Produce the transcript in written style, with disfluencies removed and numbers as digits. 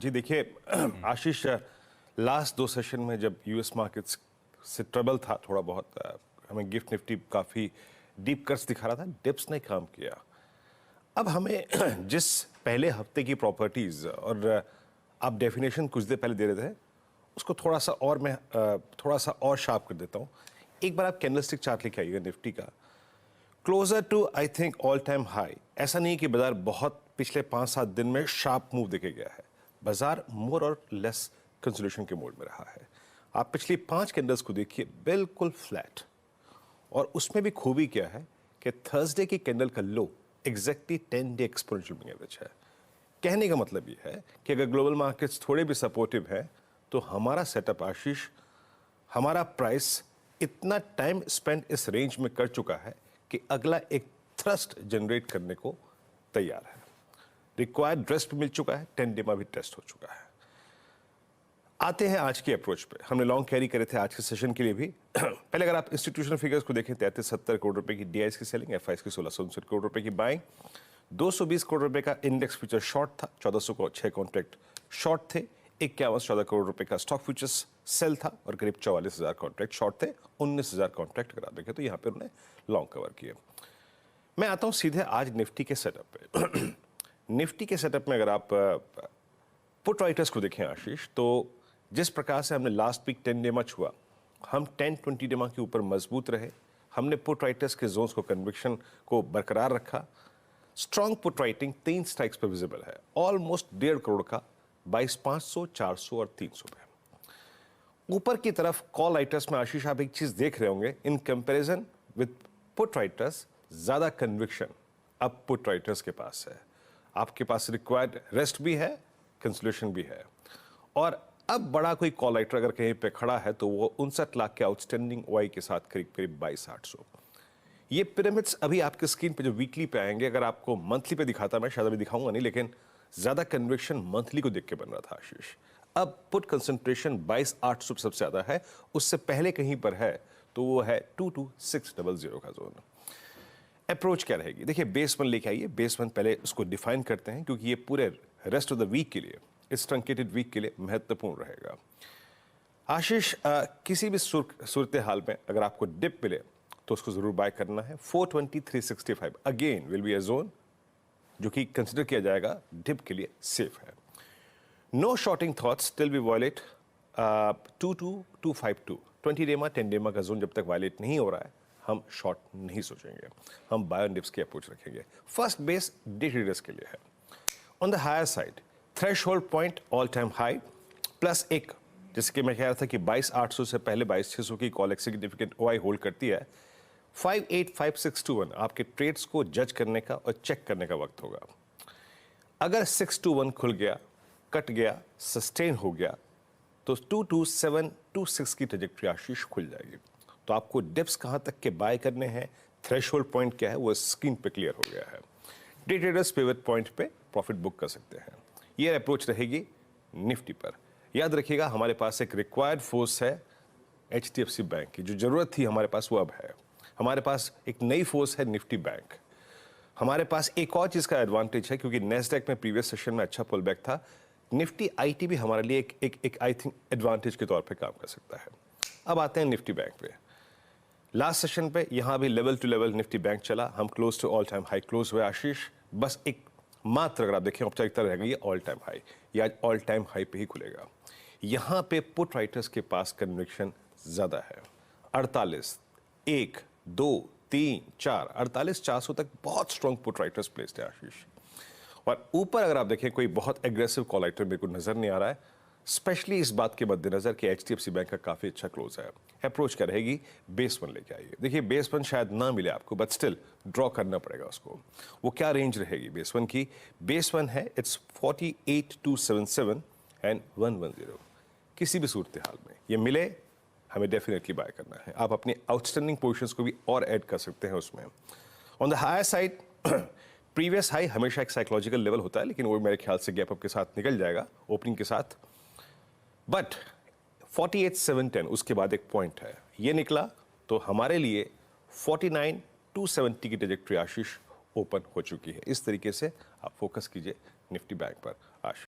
जी देखिए आशीष, लास्ट दो सेशन में जब यूएस मार्केट्स से ट्रबल था थोड़ा बहुत, हमें गिफ्ट निफ्टी काफ़ी डीप कट्स दिखा रहा था, डिप्स ने काम किया। अब हमें जिस पहले हफ्ते की प्रॉपर्टीज़ और आप डेफिनेशन कुछ देर पहले दे रहे थे, उसको थोड़ा सा और मैं थोड़ा सा और शार्प कर देता हूँ। एक बार आप कैंडलस्टिक चार्ट लेके आइएगा निफ्टी का, closer to I think all time high. ऐसा नहीं कि बाजार बहुत पिछले 5-7 दिन में शार्प मूव देखे गया है, बाजार मोर और लेस कंसोलिडेशन के मोड में रहा है। आप पिछली 5 कैंडल्स को देखिए, बिल्कुल फ्लैट, और उसमें भी खूबी क्या है कि थर्सडे की कैंडल का low exactly 10 day exponential moving average है। कहने का मतलब ये है कि अगर ग्लोबल मार्केट्स थोड़े भी सपोर्टिव है तो हमारा सेटअप आशीष, हमारा प्राइस इतना टाइम स्पेंड इस रेंज में कर चुका है कि अगला एक थ्रस्ट जनरेट करने को तैयार है। रिक्वायर्ड रेस्ट मिल चुका है, 10 डे में भी टेस्ट हो चुका है। आते हैं आज की अप्रोच पे। हमने लॉन्ग कैरी करे थे आज के सेशन के लिए भी। पहले अगर आप इंस्टीट्यूशनल फिगर्स को देखें, 3370 करोड़ रुपए की डीआईएस की सेलिंग, एफआईएस की 1659 करोड़ रुपए की बाइंग, 220 करोड़ रुपए का इंडेक्स फ्यूचर शॉर्ट था, 1406 कॉन्ट्रैक्ट शॉर्ट थे, 5114 करोड़ रुपए का स्टॉक फ्यूचर्स सेल था और करीब 44,000 कॉन्ट्रैक्ट शॉर्ट थे। 19,000 कॉन्ट्रैक्ट अगर आप देखें तो यहाँ पे उन्होंने लॉन्ग कवर किए। मैं आता हूँ सीधे आज निफ्टी के सेटअप पे। निफ्टी के सेटअप में अगर आप पुट राइटर्स को देखें आशीष, तो जिस प्रकार से हमने लास्ट वीक 10 डे मच हुआ, हम 10-20 डे के ऊपर मजबूत रहे। हमने पुट राइटर्स के जोन्स को, कन्विक्शन को बरकरार रखा। स्ट्रॉन्ग पुट राइटिंग 3 स्ट्राइक्स पर विजिबल है, ऑलमोस्ट 1.5 करोड़ का 22,500, 400 और 300 पे। ऊपर की तरफ कॉल राइटर्स में आशीष आप एक चीज देख रहे होंगे, in comparison with put writers ज्यादा कन्विक्शन अब पुट राइटर्स के पास है। आपके पास रिक्वायर्ड रेस्ट भी है, कंसोलिडेशन भी है, और अब बड़ा कोई कॉल राइटर अगर कहीं पे खड़ा है तो वो 59 लाख के आउटस्टैंडिंग ओआई के साथ करीब करीब 22,800। ये पिरामिड्स अभी आपके स्क्रीन पे जो वीकली पे आएंगे, अगर आपको मंथली पे दिखाता मैं शायद अभी दिखाऊंगा नहीं, लेकिन ज्यादा कन्विक्शन मंथली को देख के बन रहा था आशीष। अब पुट कंसंट्रेशन 22,800 सबसे ज्यादा है, उससे पहले कहीं पर है तो वो है 22600 का जोन। अप्रोच क्या रहेगी? देखिए बेस वन लेके आइए, बेस वन पहले उसको डिफाइन करते हैं क्योंकि ये पूरे रेस्ट ऑफ द वीक के लिए, इस ट्रंकेटेड वीक के लिए महत्वपूर्ण रहेगा। आशीष, किसी भी सूरत हाल में अगर आपको डिप मिले तो उसको जरूर बाय करना है। 420-365 again will be a zone जो कि कंसिडर किया जाएगा डिप के लिए सेफ है। No shorting thoughts till we violate 22,252। 20 डेमा 10 डेमा का जोन जब तक वायलेट नहीं हो रहा है हम शॉर्ट नहीं सोचेंगे, हम बाय ऑन डिप्स की अप्रोच रखेंगे। फर्स्ट बेस डे ट्रेडर्स के लिए है। On the higher side threshold point all time high plus एक, जैसे कि मैं कह रहा था कि 22,800 से पहले 22,600 की कॉल एक सिग्निफिकेंट ओआई होल्ड करती है। 585621 आपके ट्रेड्स को जज करने का और चेक करने का वक्त होगा। अगर 621 खुल गया, कट गया, सस्टेन हो गया तो 22726 की ट्रेजेक्टरी आशीष खुल जाएगी। तो आपको डिप्स कहां तक के बाय करने हैं, थ्रेशहोल्ड पॉइंट क्या है, वो स्क्रीन पे क्लियर हो गया है। डे ट्रेडर्स पिवट पॉइंट पे प्रॉफिट बुक कर सकते हैं। ये अप्रोच रहेगी निफ्टी पर। याद रखिएगा हमारे पास एक रिक्वायर्ड फोर्स है एचडीएफसी बैंक की, जो जरूरत थी हमारे पास वो अब है। हमारे पास एक नई फोर्स है निफ्टी बैंक। हमारे पास एक और चीज का एडवांटेज है, क्योंकि नेस्डैक में प्रीवियस सेशन में अच्छा पुल बैक था, निफ्टी आईटी भी हमारे लिए एक आई थिंक एडवांटेज के तौर पे काम कर सकता है। अब आते हैं निफ्टी बैंक पे। लास्ट सेशन पे यहां भी level to level Nifty bank चला, हम close to all time high close हुए आशीष। बस एक मात्र अगर आप देखें औपचारिकता रहेगा, ये ऑल टाइम हाई, ये आज ऑल टाइम हाई पे ही खुलेगा। यहां पे पुट राइटर्स के पास कन्विक्शन ज्यादा है। 48, 1, 2, 3, 4, 48,400 तक बहुत स्ट्रॉन्ग पुट राइटर्स प्लेस्ड है आशीष। और ऊपर अगर आप देखें कोई बहुत एग्रेसिव कॉल राइटर मेरे को नजर नहीं आ रहा है, स्पेशली इस बात के मद्देनजर कि एचडीएफसी बैंक का काफी अच्छा क्लोज है। अप्रोच क्या रहेगी? बेस वन लेके आइए। देखिए बेस वन शायद ना मिले आपको, बट स्टिल ड्रॉ करना पड़ेगा उसको। वो क्या रेंज रहेगी बेस वन की? बेस वन है इट्स 48,277 एंड 110। किसी भी सूरत हाल में ये मिले हमें डेफिनेटली बाय करना है। आप अपनी आउटस्टैंडिंग पोजीशंस को भी और ऐड कर सकते हैं उसमें। On the higher side previous high हमेशा एक साइकोलॉजिकल लेवल होता है, लेकिन वो मेरे ख्याल से गैप अप के साथ निकल जाएगा ओपनिंग के साथ। बट 48,710 उसके बाद एक पॉइंट है, ये निकला तो हमारे लिए 49,270 की ट्रेजेक्टरी आशीष ओपन हो चुकी है। इस तरीके से आप फोकस कीजिए निफ्टी बैंक पर।